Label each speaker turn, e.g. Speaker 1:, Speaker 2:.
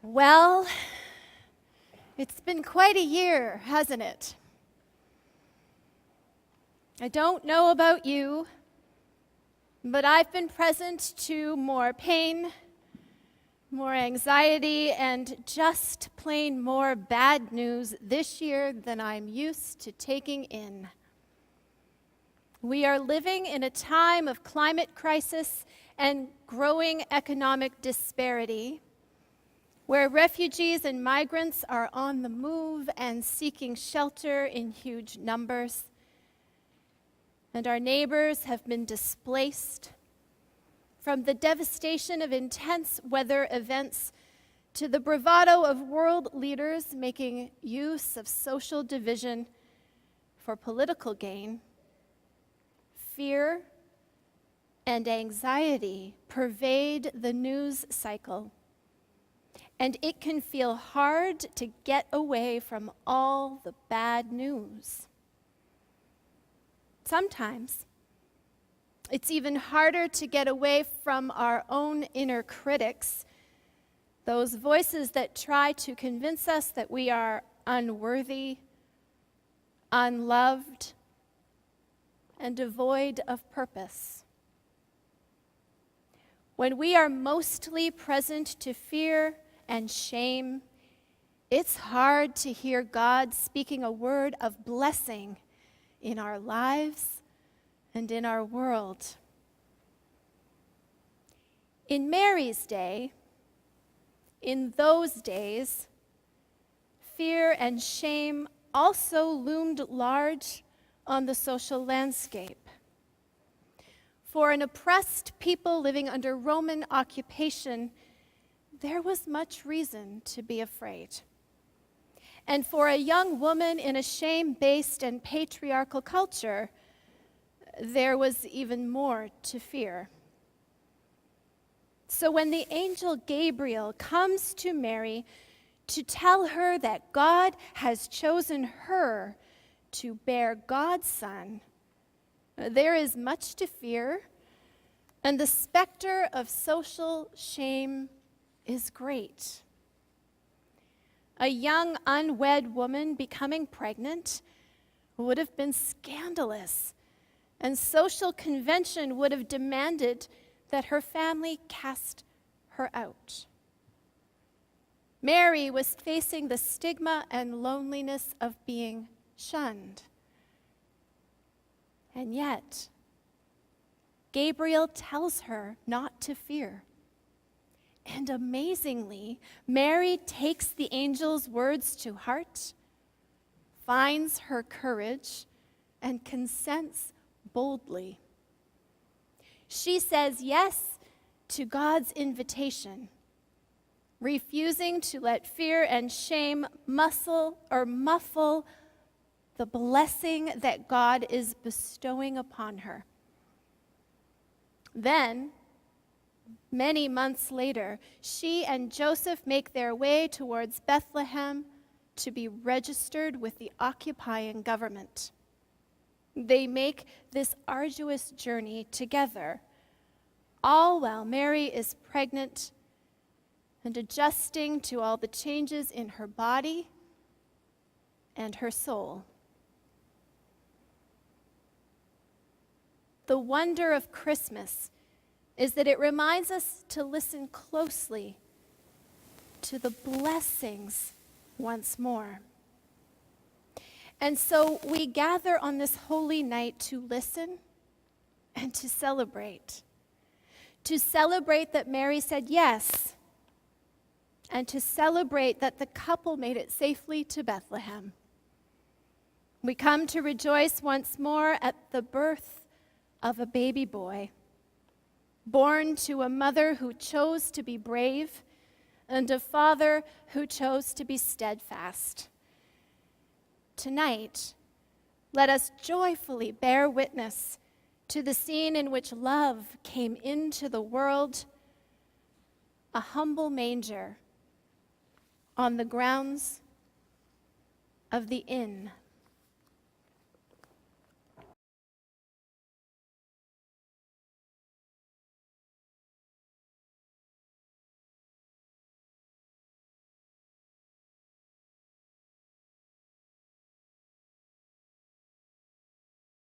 Speaker 1: Well, it's been quite a year, hasn't it? I don't know about you, but I've been present to more pain, more anxiety, and just plain more bad news this year than I'm used to taking in. We are living in a time of climate crisis and growing economic disparity, where refugees and migrants are on the move and seeking shelter in huge numbers, and our neighbors have been displaced. From the devastation of intense weather events to the bravado of world leaders making use of social division for political gain, fear and anxiety pervade the news cycle. And it can feel hard to get away from all the bad news. Sometimes, it's even harder to get away from our own inner critics, those voices that try to convince us that we are unworthy, unloved, and devoid of purpose. When we are mostly present to fear and shame, it's hard to hear God speaking a word of blessing in our lives and in our world. In Mary's day, in those days, fear and shame also loomed large on the social landscape. For an oppressed people living under Roman occupation, there was much reason to be afraid. And for a young woman in a shame-based and patriarchal culture, there was even more to fear. So when the angel Gabriel comes to Mary to tell her that God has chosen her to bear God's son, there is much to fear, and the specter of social shame is great. A young unwed woman becoming pregnant would have been scandalous, and social convention would have demanded that her family cast her out. Mary was facing the stigma and loneliness of being shunned. And yet, Gabriel tells her not to fear. And amazingly, Mary takes the angel's words to heart, finds her courage, and consents boldly. She says yes to God's invitation, refusing to let fear and shame muffle the blessing that God is bestowing upon her. Then, many months later, she and Joseph make their way towards Bethlehem to be registered with the occupying government. They make this arduous journey together, all while Mary is pregnant and adjusting to all the changes in her body and her soul. The wonder of Christmas is that it reminds us to listen closely to the blessings once more. And so we gather on this holy night to listen and to celebrate. To celebrate that Mary said yes, and to celebrate that the couple made it safely to Bethlehem. We come to rejoice once more at the birth of a baby boy, born to a mother who chose to be brave and a father who chose to be steadfast. Tonight, let us joyfully bear witness to the scene in which love came into the world, a humble manger on the grounds of the inn